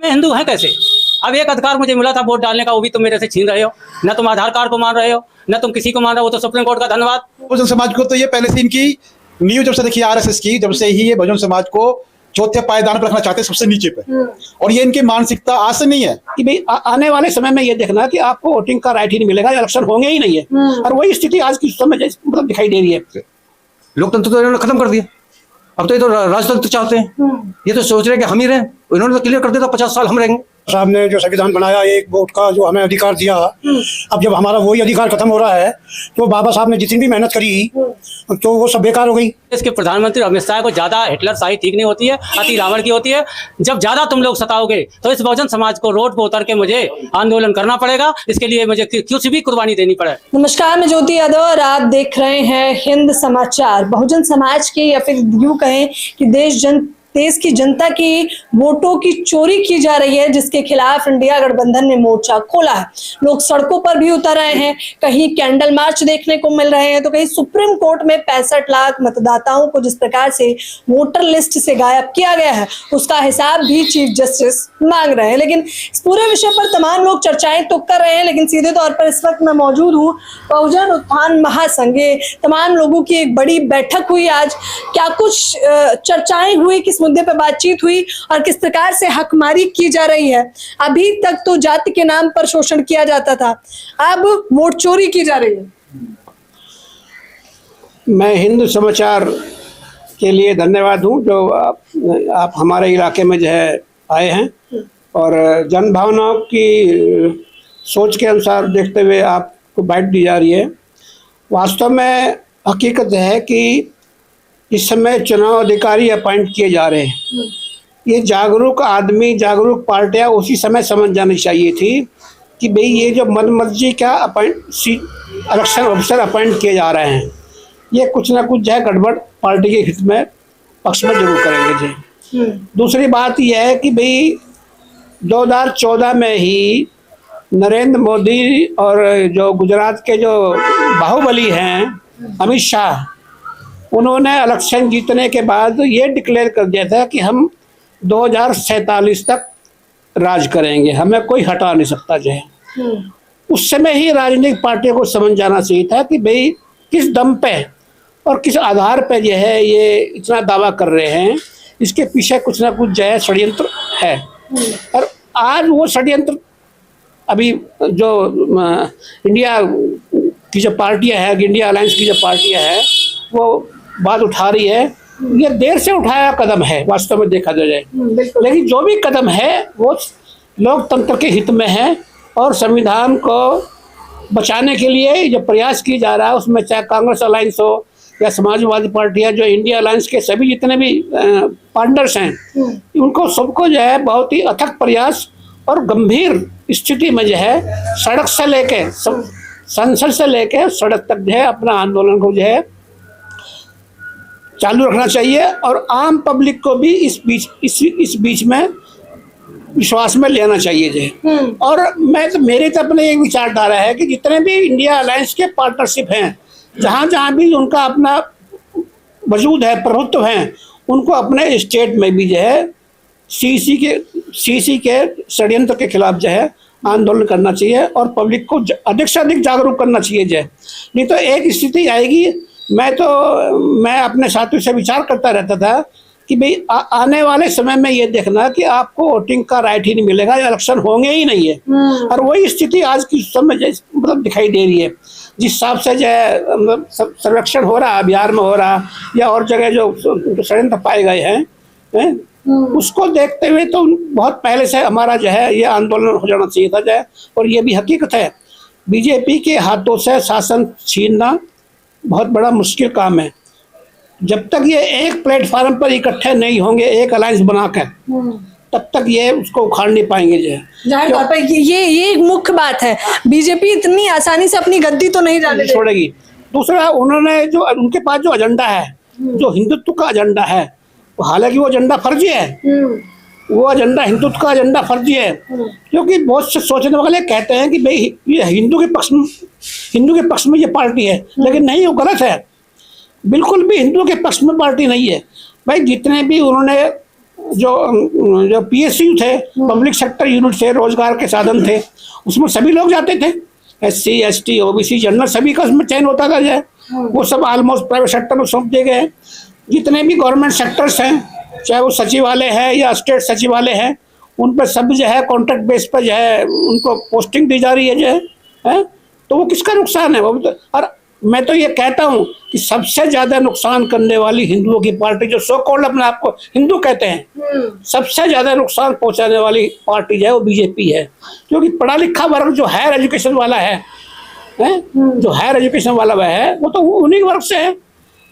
हिंदू हैं कैसे? अब एक अधिकार मुझे मिला था वोट डालने का, वो भी तुम मेरे से छीन रहे हो। न तुम आधार कार्ड को मान रहे हो, न तुम किसी को मान रहे हो। वो तो सुप्रीम कोर्ट का धन्यवाद। बहुजन समाज को तो ये पहले से इनकी न्यू जब से देखिए आरएसएस की, जब से ही ये बहुजन समाज को चौथे पायदान पर रखना चाहते हैं, सबसे नीचे पे। और ये इनकी मानसिकता आज से नहीं है कि भाई आने वाले समय में ये देखना कि आपको वोटिंग का राइट ही नहीं मिलेगा, इलेक्शन होंगे ही नहीं है। और वही स्थिति आज की समय मतलब दिखाई दे रही है। लोकतंत्र तो इन्होंने खत्म कर दिया, अब तो ये तो राजतंत्र चाहते हैं। ये तो सोच रहे हैं कि हम ही रहें, इन्होंने तो क्लियर कर दिया था 50 साल हम रहेंगे। साहब ने जो संविधान बनाया, एक वोट का जो हमें अधिकार दिया, अब जब हमारा वही अधिकार खत्म हो रहा है तो बाबा साहब ने जितनी भी मेहनत करी तो वो सब बेकार हो गई। इसके प्रधानमंत्री अमित शाह को ज्यादा हिटलर शाही ठीक नहीं होती है, अति रावण की होती है। जब ज्यादा तुम लोग सताओगे तो इस बहुजन समाज को रोड पर उतर के मुझे आंदोलन करना पड़ेगा। इसके लिए मुझे कुछ भी कुर्बानी देनी पड़े। नमस्कार, मैं ज्योति यादव और आप देख रहे हैं हिंद समाचार। बहुजन समाज की या फिर यूं कहें कि देश की जनता की वोटों की चोरी की जा रही है, जिसके खिलाफ इंडिया गठबंधन ने मोर्चा खोला है। लोग सड़कों पर भी उतर रहे हैं, कहीं कैंडल मार्च देखने को मिल रहे हैं तो कहीं सुप्रीम कोर्ट में 65 लाख मतदाताओं को जिस प्रकार से वोटर लिस्ट से गायब किया गया है उसका हिसाब भी चीफ जस्टिस मांग रहे हैं। लेकिन इस पूरे विषय पर तमाम लोग चर्चाएं तो कर रहे हैं, लेकिन सीधे तौर पर इस वक्त मैं मौजूद हूँ बहुजन उत्थान महासंघ, तमाम लोगों की एक बड़ी बैठक हुई आज। क्या कुछ चर्चाएं हुई, किस मुद्दे पर बातचीत हुई और किस प्रकार से हकमारी की जा रही है? अभी तक तो जाति के नाम पर शोषण किया जाता था, अब वोट चोरी की जा रही है। मैं हिंद समाचार के लिए धन्यवाद हूँ जो आप हमारे इलाके में जो है आए हैं और जन भावनाओं की सोच के अनुसार देखते हुए आपको बाइट दी जा रही है। वास्तव में हकीकत है कि इस समय चुनाव अधिकारी अपॉइंट किए जा रहे हैं। ये जागरूक आदमी, जागरूक पार्टियां उसी समय समझ जानी चाहिए थी कि भाई ये जो मनमर्जी का इलेक्शन ऑफिसर अपॉइंट किए जा रहे हैं, ये कुछ ना कुछ जो है गड़बड़ पार्टी के हित में पक्ष में जरूर करेंगे जी। दूसरी बात यह है कि भाई 2014 में ही नरेंद्र मोदी और जो गुजरात के जो बाहुबली हैं अमित शाह, उन्होंने इलेक्शन जीतने के बाद ये डिक्लेयर कर दिया था कि हम 2047 तक राज करेंगे, हमें कोई हटा नहीं सकता जो है। उस समय ही राजनीतिक पार्टियों को समझ जाना चाहिए था कि भाई किस दम पे और किस आधार पे जो है ये इतना दावा कर रहे हैं, इसके पीछे कुछ ना कुछ जो है षड्यंत्र है। और आज वो षड्यंत्र अभी जो इंडिया की जो पार्टियां है, इंडिया अलायंस की जो पार्टियां है, वो बात उठा रही है। ये देर से उठाया कदम है वास्तव में देखा जाए, लेकिन जो भी कदम है वो लोकतंत्र के हित में है और संविधान को बचाने के लिए जो प्रयास किया जा रहा है उसमें चाहे कांग्रेस अलायंस हो या समाजवादी पार्टियां, जो इंडिया अलायंस के सभी जितने भी पार्टनर्स हैं, उनको सबको जो है बहुत ही अथक प्रयास और गंभीर स्थिति में जो है सड़क से लेके संसद से लेके सड़क तक जो है अपना आंदोलन को जो है चालू रखना चाहिए और आम पब्लिक को भी इस बीच में विश्वास में लेना चाहिए जो। और मैं तो मेरे तो अपने एक विचारधारा है कि जितने भी इंडिया अलायंस के पार्टनरशिप हैं, जहाँ भी उनका अपना वजूद है, प्रभुत्व है, उनको अपने स्टेट में भी जो है सीसी के षड्यंत्र के खिलाफ जो है आंदोलन करना चाहिए और पब्लिक को अधिक से अधिक जागरूक करना चाहिए जो। नहीं तो एक स्थिति आएगी, मैं अपने साथियों से विचार करता रहता था कि भाई आने वाले समय में ये देखना कि आपको वोटिंग का राइट ही नहीं मिलेगा, इलेक्शन होंगे ही नहीं है। और वही स्थिति आज की समय मतलब दिखाई दे रही है। जिस हिसाब से जो है सर्वेक्षण हो रहा है, बिहार में हो रहा या और जगह जो षड्यंत्र पाए गए हैं, उसको देखते हुए तो बहुत पहले से हमारा जो है ये आंदोलन हो जाना चाहिए था जो है। और ये भी हकीकत है, बीजेपी के हाथों से शासन छीनना बहुत बड़ा मुश्किल काम है। जब तक ये एक प्लेटफार्म पर इकट्ठे नहीं होंगे, एक अलायंस बनाकर, तब तक ये उसको उखाड़ नहीं पाएंगे जो। जाहिर तौर पर ये एक मुख्य बात है, बीजेपी इतनी आसानी से अपनी गद्दी तो नहीं छोड़ेगी। दूसरा, उन्होंने जो उनके पास जो एजेंडा है, जो हिंदुत्व का एजेंडा है, हालांकि वो एजेंडा फर्जी है, वो एजेंडा हिंदुत्व का एजेंडा फर्जी है, क्योंकि बहुत से सोचने वाले कहते हैं कि भाई ये हिंदू के पक्ष में ये पार्टी है, लेकिन नहीं, वो गलत है। बिल्कुल भी हिंदुओं के पक्ष में पार्टी नहीं है भाई। जितने भी उन्होंने जो PSU थे, पब्लिक सेक्टर यूनिट थे, रोजगार के साधन थे, उसमें सभी लोग जाते थे। SC ST OBC जनरल सभी का उसमें चयन होता था। जो वो सब ऑलमोस्ट प्राइवेट सेक्टर में सौंप दिए गए। जितने भी गवर्नमेंट सेक्टर्स हैं, चाहे वो सचिवालय है या स्टेट सचिवालय है, उन पर सब जो है कॉन्ट्रैक्ट बेस पर जो है उनको पोस्टिंग दी जा रही है जो है। तो वो किसका नुकसान है? वो तो, और मैं तो ये कहता हूँ कि सबसे ज्यादा नुकसान करने वाली हिंदुओं की पार्टी, जो सो कॉल्ड अपने आप को हिंदू कहते हैं, सबसे ज्यादा नुकसान पहुंचाने वाली पार्टी जो है वो बीजेपी है। क्योंकि पढ़ा लिखा वर्ग जो हायर एजुकेशन वाला है, जो हायर एजुकेशन वाला वह है, वो तो उन्हीं वर्ग से है।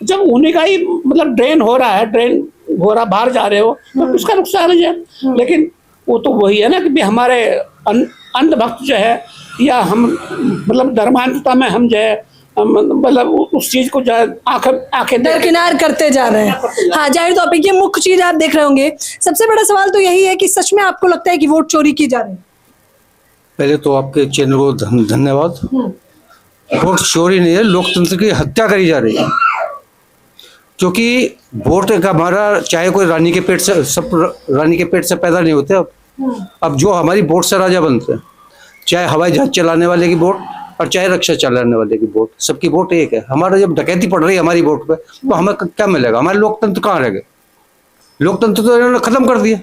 जब उन्हीं का ही मतलब ड्रेन हो रहा बाहर जा रहे हो, तो किसका नुकसान है? लेकिन वो तो वही है ना कि हमारे अंधभक्त जो है, या हम मतलब धर्मांधता में हम जो है मतलब उस चीज को आंखें दरकिनार करते जा रहे हैं। हाँ, जाहिर तौर पे ये मुख्य चीज आप देख रहे होंगे। सबसे बड़ा सवाल तो यही है कि सच में आपको लगता है कि वोट चोरी की जा रही है? पहले तो आपके चैनल को धन्यवाद। वोट चोरी नहीं है, लोकतंत्र की हत्या करी जा रही है। क्योंकि वोट का हमारा, चाहे कोई रानी के पेट से, सब रानी के पेट से पैदा नहीं होते। अब जो हमारी वोट से राजा बनते हैं, चाहे हवाई जहाज चलाने वाले की वोट और चाहे रक्षा चलाने वाले की वोट, सबकी वोट एक है। हमारा जब डकैती पड़ रही है हमारी वोट पे, तो हमें क्या मिलेगा? हमारे लोकतंत्र कहाँ रह गए? लोकतंत्र तो इन्होंने खत्म कर दिया।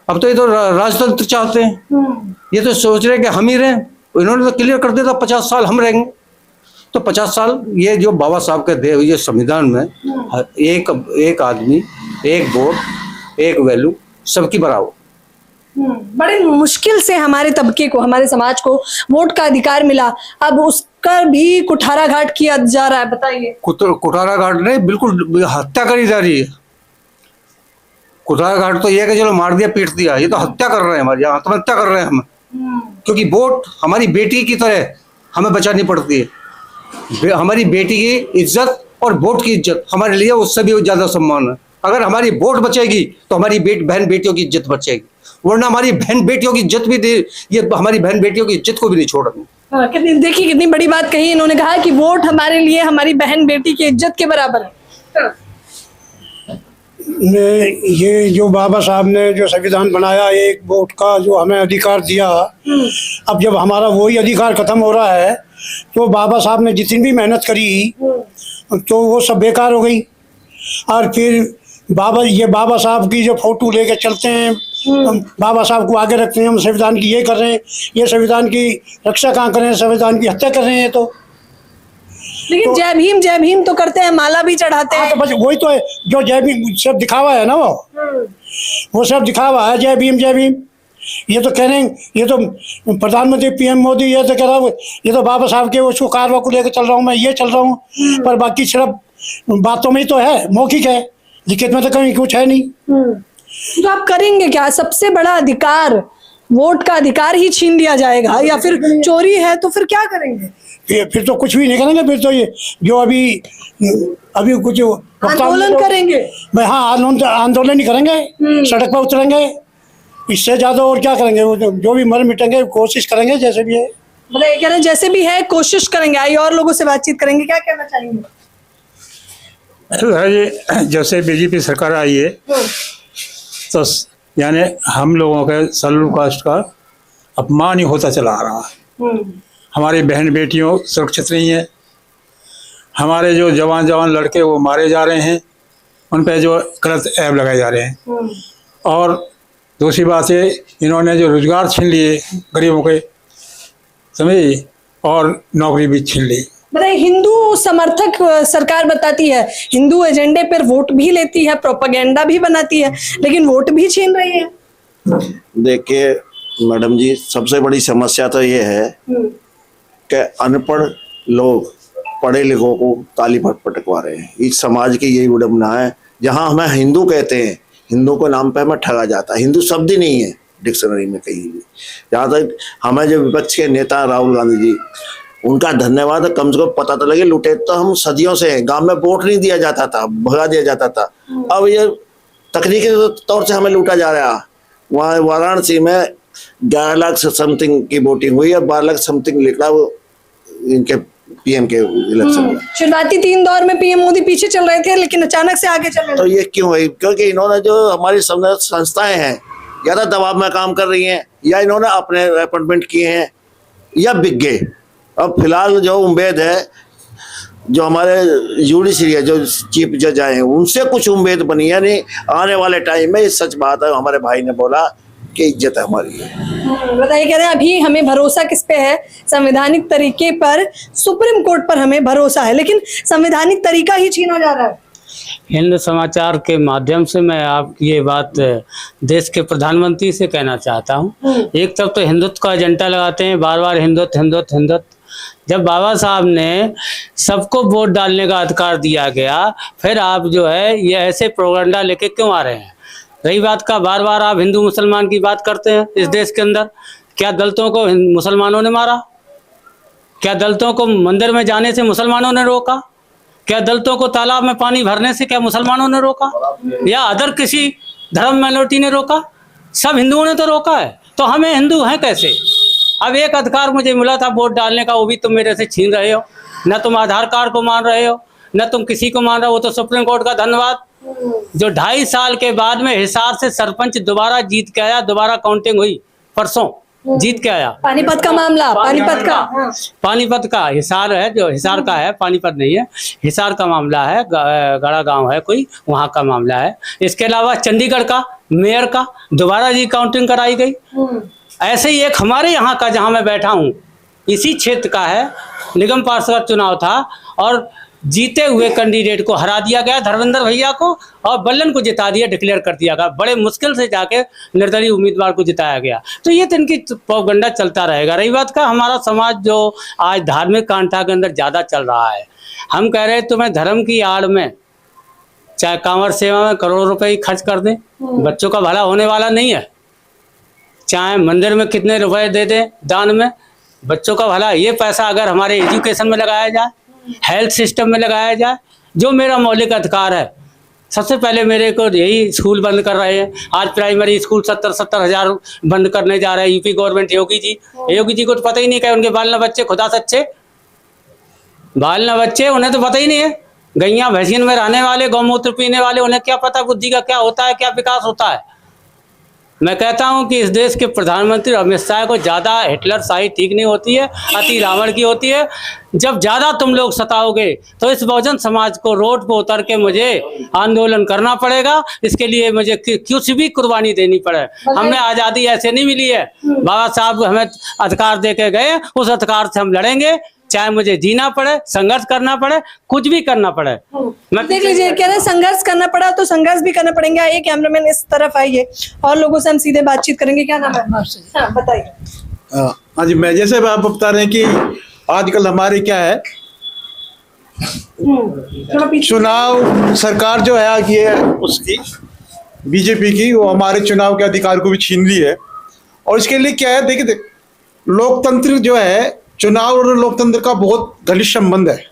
अब तो ये तो राजतंत्र चाहते हैं। ये तो सोच रहे हैं कि हम ही रहें। इन्होंने तो क्लियर कर दिया था 50 साल हम रहेंगे। तो 50 साल ये जो बाबा साहब के दे हुए संविधान में एक आदमी, एक वोट, एक वैल्यू, सबकी बराबर। बड़े मुश्किल से हमारे तबके को, हमारे समाज को वोट का अधिकार मिला, अब उसका भी कुठारा घाट किया जा रहा है। बताइए। कुठारा घाट नहीं, बिल्कुल हत्या करी जा रही है। कुठारा घाट तो ये है कि चलो मार दिया, पीट दिया, ये तो हत्या कर रहे हैं, हमारी आत्महत्या कर रहे हैं हम। क्योंकि वोट हमारी बेटी की तरह हमें बचानी पड़ती है। हमारी बेटी की इज्जत और वोट की इज्जत हमारे लिए उससे भी ज्यादा सम्मान है। अगर हमारी वोट बचेगी तो हमारी बहन बेटियों की इज्जत बचेगी, वरना हमारी बहन बेटियों की इज्जत भी ये हमारी बहन बेटियों की इज्जत को भी नहीं छोड़ना। देखिए कितनी बड़ी बात कही इन्होंने। कहा कि वोट हमारे लिए हमारी बहन बेटी की इज्जत के बराबर है। ये जो बाबा साहब ने जो संविधान बनाया, एक वोट का जो हमें अधिकार दिया, अब जब हमारा वही अधिकार खत्म हो रहा है, तो बाबा साहब ने जितनी भी मेहनत करी तो वो सब बेकार हो गई। और फिर बाबा साहब की जो फोटो लेके चलते हैं, बाबा साहब को आगे रखते हैं, हम संविधान की ये कर रहे हैं, ये संविधान की रक्षा कहाँ कर रहे हैं, संविधान की हत्या कर रहे हैं। तो लेकिन जय भीम तो करते हैं, माला भी चढ़ाते हैं। तो बस वही तो है जो जय भीम सब दिखावा है ना, वो सब दिखावा है। जय भीम जय भीम, ये तो कह रहे हैं, ये तो प्रधानमंत्री PM मोदी ये तो कह रहा है, ये तो बाबा साहब के उसको कारवा को लेकर चल रहा हूँ, मैं ये चल रहा हूँ। पर बाकी सिर्फ बातों में ही तो है, मौखिक है, लिखित में तो कहीं कुछ है नहीं। तो आप करेंगे क्या? सबसे बड़ा अधिकार, वोट का अधिकार ही छीन लिया जाएगा, या फिर चोरी है तो फिर क्या करेंगे? फिर तो कुछ भी नहीं करेंगे। फिर तो ये जो अभी कुछ आंदोलन करेंगे। मैं हाँ, आंदोलन ही करेंगे, सड़क पर उतरेंगे, इससे ज्यादा और क्या करेंगे? वो जो भी मर मिटेंगे, कोशिश करेंगे जैसे भी है। मतलब ये कह रहे हैं जैसे भी है कोशिश करेंगे। आइए और लोगों से बातचीत करेंगे। क्या कहना चाहेंगे? जब से बीजेपी सरकार आई है तो यानी हम लोगों के शेड्यूल कास्ट का अपमान ही होता चला आ रहा है। हमारी बहन बेटियों सुरक्षित नहीं है। हमारे जो जवान लड़के वो मारे जा रहे हैं, उन पे जो गलत ऐब लगाए जा रहे हैं। और दूसरी बात है, इन्होंने जो रोजगार छीन लिए गरीबों के, समझिए, और नौकरी भी छीन ली। बताइए, हिंदू समर्थक सरकार बताती है, हिंदू एजेंडे पर वोट भी लेती है, प्रोपेगेंडा भी बनाती है, लेकिन वोट भी छीन रही है। देखिए मैडम जी, सबसे बड़ी समस्या तो ये है कि अनपढ़ लोग पढ़े लिखों को ताली पर पटकवा रहे हैं। इस समाज की यही विडंबना है। जहां हमें हिंदू कहते हैं, हिंदू के नाम पे हमें ठगा जाता है। हिंदू शब्द ही नहीं है डिक्शनरी में कहीं भी। जहाँ तक हमें जो विपक्ष के नेता राहुल गांधी जी, उनका धन्यवाद है, कम से कम पता तो लगे। लुटे तो हम सदियों से हैं, गांव में वोट नहीं दिया जाता था, भगा दिया जाता था। अब ये तकनीकी तौर से हमें लूटा जा रहा है। वहाँ वाराणसी में 11 लाख समथिंग की वोटिंग हुई है, 12 लाख समथिंग निकला वो इनके पीएम के इलेक्शन में। शुरुआती 3 दौर में पीएम मोदी पीछे चल रहे थे, लेकिन अचानक से आगे चलने तो लगे। ये क्यों है? क्योंकि इन्होंने जो हमारी संस्थाएं हैं ज्यादा दबाव में काम कर रही हैं, या इन्होंने अपने अपॉइंटमेंट किए हैं, या बिक गए। अब फिलहाल जो उम्मीद है, जो हमारे जुडिशरी है, जो चीफ जज आए हैं, उनसे कुछ उम्मीद बनी है। नहीं, आने वाले टाइम में सच बात है, हमारे भाई ने बोला कि इज्जत है हमारी है। बताइए, कह रहे हैं अभी हमें भरोसा किस पे है? संवैधानिक तरीके पर, सुप्रीम कोर्ट पर हमें भरोसा है, लेकिन संवैधानिक तरीका ही छीना जा रहा है। हिंद समाचार के माध्यम से मैं आपकी ये बात देश के प्रधानमंत्री से कहना चाहता हूँ। एक तरफ तो हिंदुत्व का एजेंडा लगाते हैं, बार बार हिंदुत्व हिंदुत्व हिंदुत्व। जब बाबा साहब ने सबको वोट डालने का अधिकार दिया गया, फिर आप जो है ये ऐसे प्रोपेगेंडा लेके क्यों आ रहे हैं? रही बात का, बार बार आप हिंदू मुसलमान की बात करते हैं इस देश के अंदर। क्या दलितों को मुसलमानों ने मारा? क्या दलितों को मंदिर में जाने से मुसलमानों ने रोका? क्या दलितों को तालाब में पानी भरने से क्या मुसलमानों ने रोका, या अदर किसी धर्म माइनॉरिटी ने रोका? सब हिंदुओं ने तो रोका है। तो हमें हिंदू हैं कैसे? अब एक अधिकार मुझे मिला था वोट डालने का, वो भी तुम मेरे से छीन रहे हो। न तुम आधार कार्ड को मान रहे हो, न तुम किसी को मान रहे हो। वो तो सुप्रीम कोर्ट का धन्यवाद, जो 2.5 साल के बाद में हिसार से सरपंच दोबारा जीत के आया। दोबारा काउंटिंग हुई, परसों जीत के आया। पानीपत का मामला, पानीपत का हिसार है, जो हिसार का है, पानीपत नहीं है, हिसार का मामला है। गड़ा गांव है कोई, वहाँ का मामला है। इसके अलावा चंडीगढ़ का मेयर का दोबारा री काउंटिंग कराई गई। ऐसे ही एक हमारे यहाँ का, जहाँ मैं बैठा हूँ, इसी क्षेत्र का है, निगम पार्षद चुनाव था और जीते हुए कैंडिडेट को हरा दिया गया, धर्मेंद्र भैया को, और बल्लन को जिता दिया, डिक्लेयर कर दिया गया। बड़े मुश्किल से जाके निर्दलीय उम्मीदवार को जिताया गया। तो ये तो इनकी प्रोपेगेंडा चलता रहेगा। रही बात का, हमारा समाज जो आज धार्मिक कांटा के अंदर ज़्यादा चल रहा है, हम कह रहे हैं तुम्हें धर्म की आड़ में चाहे कांवड़ सेवा में करोड़ों रुपए खर्च कर दें, बच्चों का भला होने वाला नहीं है। चाहे मंदिर में कितने रुपए दे दें दान में, बच्चों का भला, ये पैसा अगर हमारे एजुकेशन में लगाया जाए, हेल्थ सिस्टम में लगाया जाए, जो मेरा मौलिक अधिकार है। सबसे पहले मेरे को यही स्कूल बंद कर रहे हैं। आज प्राइमरी स्कूल 70 हज़ार बंद करने जा रहे हैं यूपी गवर्नमेंट। योगी जी को तो पता ही नहीं क्या उनके बाल न बच्चे, खुदा सच्चे बाल न बच्चे, उन्हें तो पता ही नहीं है। गैया भैंसियन में रहने वाले, गौमूत्र पीने वाले, उन्हें क्या पता बुद्धि का क्या होता है, क्या विकास होता है। मैं कहता हूं कि इस देश के प्रधानमंत्री अमित शाह को ज़्यादा हिटलर शाही ठीक नहीं होती है, अति रावण की होती है। जब ज़्यादा तुम लोग सताओगे तो इस बहुजन समाज को रोड पर उतर के मुझे आंदोलन करना पड़ेगा। इसके लिए मुझे कुछ भी कुर्बानी देनी पड़े। हमने आज़ादी ऐसे नहीं मिली है, बाबा साहब हमें अधिकार दे के गए, उस अधिकार से हम लड़ेंगे, चाहे मुझे जीना पड़े, संघर्ष करना पड़े, कुछ भी करना पड़े। मैं देख लीजिए, कह रहे हैं संघर्ष करना पड़ा तो संघर्ष भी करना पड़ेगा। एक कैमरामैन इस तरफ आइए और लोगों से हम सीधे बातचीत करेंगे। क्या नाम है? हाँ, बताइए। हाँ जी, मैं जैसे आप बता रहे हैं कि आजकल हमारी क्या है, चुनाव सरकार जो है कि उसकी बीजेपी की, वो हमारे चुनाव के अधिकार को भी छीन ली है। और इसके लिए क्या है, देखिए लोकतंत्र जो है, चुनाव और लोकतंत्र का बहुत घनिष्ठ संबंध है।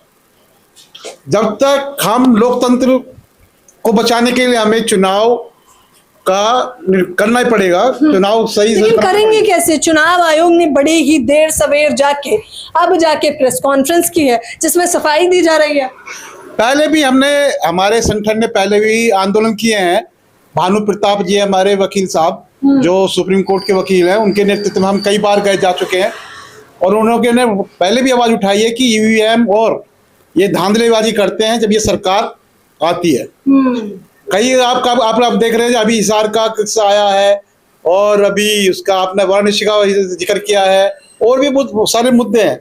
जब तक हम लोकतंत्र को बचाने के लिए हमें चुनाव का करना ही पड़ेगा। चुनाव सही से करेंगे कैसे? चुनाव आयोग ने बड़े ही देर सवेर जाके प्रेस कॉन्फ्रेंस की है, जिसमें सफाई दी जा रही है। पहले भी हमारे संगठन ने पहले भी आंदोलन किए हैं। भानु प्रताप जी हमारे वकील साहब, जो सुप्रीम कोर्ट के वकील हैं, उनके नेतृत्व में हम कई बार गए जा चुके हैं। और उन्होंने पहले भी आवाज उठाई है कि ईवीएम और ये धांधलेबाजी करते हैं जब ये सरकार आती है। कई आप देख रहे हैं, अभी हिसार का किस्सा आया है, और अभी उसका आपने वाराणसी का जिक्र किया है, और भी बहुत सारे मुद्दे हैं।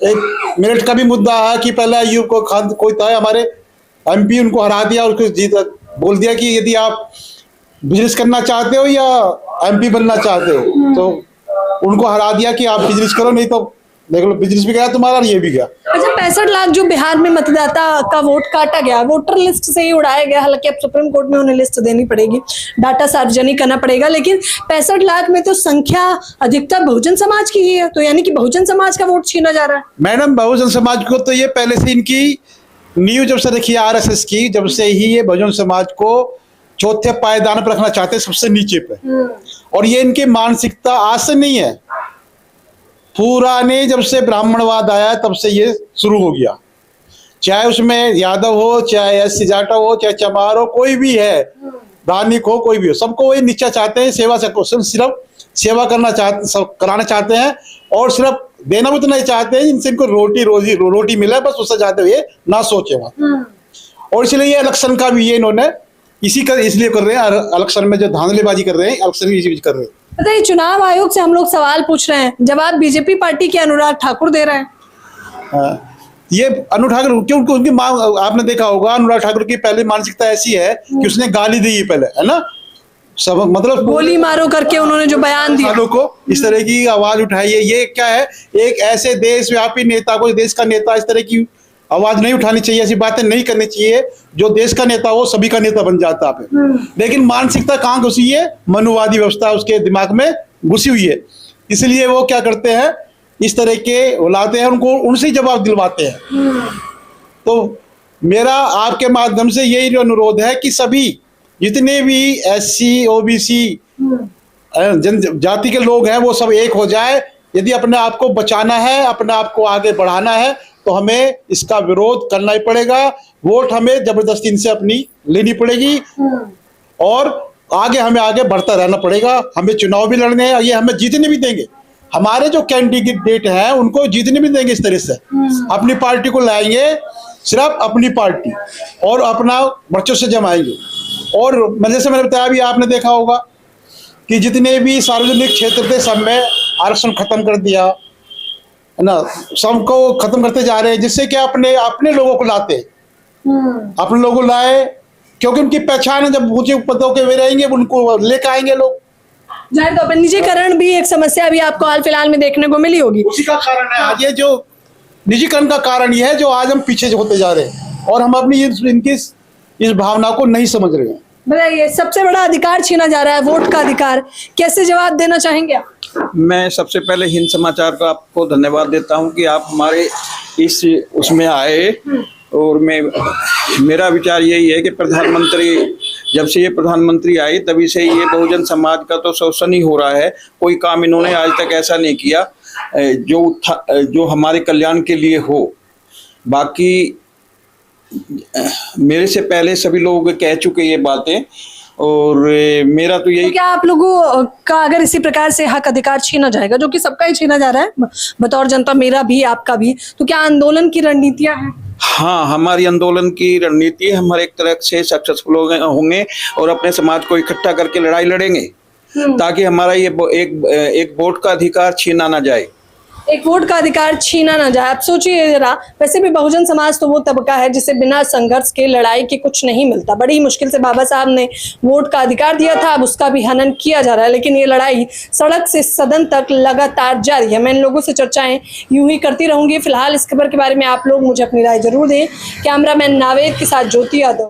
एक मेरठ का भी मुद्दा है कि पहले आयु को कोई था, हमारे एमपी, उनको हरा दिया और बोल दिया कि यदि आप बिजनेस करना चाहते हो या एमपी बनना चाहते हो, तो उनको हरा दिया कि आप बिजनेस करो, नहीं तो देख लो बिजनेस भी गया तुम्हारा और ये भी गया। अच्छा, 65 लाख जो बिहार में मतदाता का वोट काटा गया, वोटर लिस्ट से ही उड़ाया गया। हालांकि अब सुप्रीम कोर्ट में उन्हें लिस्ट देनी पड़ेगी, डाटा सार्वजनिक करना पड़ेगा, लेकिन 65 लाख में तो संख्या अधिकतर बहुजन समाज की ही है। तो यानी कि बहुजन समाज का वोट छीना जा रहा है। मैडम, बहुजन समाज को तो ये पहले से इनकी न्यूज जब से देखिए आरएसएस की, जब से ही ये बहुजन समाज को चौथे पायदान पर रखना चाहते हैं, सबसे नीचे पे। और ये इनकी मानसिकता आज से नहीं है पुराने जब से ब्राह्मणवाद आया तब से ये शुरू हो गया, चाहे उसमें यादव हो, चाहे एससी जाटा हो, चाहे चमार हो, कोई भी है, धार्मिक हो, कोई भी हो, सबको वही नीचा चाहते हैं, सेवा से सिर्फ सेवा कराना चाहते हैं और सिर्फ देना भी उतना ही चाहते हैं जिनसे इनको रोटी मिले, बस उससे चाहते हुए ना सोचे वहां। और इसलिए ये इलेक्शन का भी ये इन्होंने इसलिए कर रहे हैं, इलेक्शन में जो धांधलीबाजी कर रहे हैं, इलेक्शन की चीज कर रहे हैं। बताइए, चुनाव आयोग से हम लोग सवाल पूछ रहे हैं, जवाब बीजेपी पार्टी के अनुराग ठाकुर दे रहे हैं। ये अनुराग ठाकुर क्योंकि उनकी आपने देखा होगा, अनुराग ठाकुर की पहले मानसिकता ऐसी है कि उसने गाली दी पहले, है ना, सब मतलब गोली मारो करके उन्होंने जो बयान दिया, को इस तरह की आवाज उठाई है। ये क्या है, एक ऐसे देशव्यापी नेता को, देश का नेता इस तरह की आवाज नहीं उठानी चाहिए, ऐसी बातें नहीं करनी चाहिए। जो देश का नेता हो सभी का नेता बन जाता है। लेकिन मानसिकता कहाँ घुसी है, मनुवादी व्यवस्था उसके दिमाग में घुसी हुई है, इसलिए वो क्या करते हैं, इस तरह के लाते हैं, उनको उनसे जवाब दिलवाते हैं। तो मेरा आपके माध्यम से यही अनुरोध है कि सभी जितने भी एससी ओबीसी जनजाति के लोग हैं वो सब एक हो जाए। यदि अपने आप को बचाना है, अपने आप को आगे बढ़ाना है, तो हमें इसका विरोध करना ही पड़ेगा। वोट हमें जबरदस्ती इनसे अपनी लेनी पड़ेगी और हमें आगे बढ़ता रहना पड़ेगा। हमें चुनाव भी लड़ने हैं, ये हमें जीतने भी देंगे। हमारे जो कैंडिडेट हैं उनको जीतने भी देंगे। इस तरह से अपनी पार्टी को लाएंगे, सिर्फ अपनी पार्टी, और अपना वर्चस्व जमाएंगे। और जैसे मैंने बताया, अभी आपने देखा होगा कि जितने भी सार्वजनिक क्षेत्र थे सब में आरक्षण खत्म कर दिया, है ना, सबको खत्म करते जा रहे हैं, जिससे कि अपने लोगों को लाते, अपने लोगों को लाए, क्योंकि उनकी पहचान है। जब ऊंचे पदों के वे रहेंगे उनको लेकर आएंगे लोग। जाहिर तौर पर निजीकरण भी एक समस्या अभी आपको हाल फिलहाल में देखने को मिली होगी। उसी का कारण है आज ये जो निजीकरण का कारण ये है, जो आज हम पीछे होते जा रहे हैं और हम अपनी इनकी इस भावना को नहीं समझ रहे हैं। बताइए, सबसे बड़ा अधिकार छीना जा रहा है, वोट का अधिकार, कैसे जवाब देना चाहेंगे आप? मैं सबसे पहले हिंद समाचार का आपको धन्यवाद देता हूं कि आप हमारे इस उसमें आए। और मेरा विचार यही है कि प्रधानमंत्री, जब से ये प्रधानमंत्री आए तभी से ये बहुजन समाज का तो शोषण ही हो रहा है। कोई काम इन्होंने आज तक ऐसा नहीं किया जो हमारे कल्याण के लिए हो। बाकी मेरे से पहले सभी लोग कह चुके ये बातें, और मेरा तो यही, तो क्या आप लोगों का अगर इसी प्रकार से हक अधिकार छीना जाएगा, जो कि सबका ही छीना जा रहा है बतौर जनता, मेरा भी आपका भी, तो क्या आंदोलन की रणनीतियां हैं? हाँ, हमारी आंदोलन की रणनीति हम एक तरह से सक्सेसफुल होंगे और अपने समाज को इकट्ठा करके लड़ाई लड़ेंगे ताकि हमारा ये एक वोट का अधिकार छीना ना जाए। एक वोट का अधिकार छीना ना जाए। आप सोचिए जरा, वैसे भी बहुजन समाज तो वो तबका है जिसे बिना संघर्ष के, लड़ाई के कुछ नहीं मिलता। बड़ी मुश्किल से बाबा साहब ने वोट का अधिकार दिया था, अब उसका भी हनन किया जा रहा है। लेकिन ये लड़ाई सड़क से सदन तक लगातार जारी है। मैं इन लोगों से चर्चाएं यूं ही करती रहूंगी। फिलहाल इस खबर के बारे में आप लोग मुझे अपनी राय जरूर दें। कैमरामैन नावेद के साथ ज्योति यादव।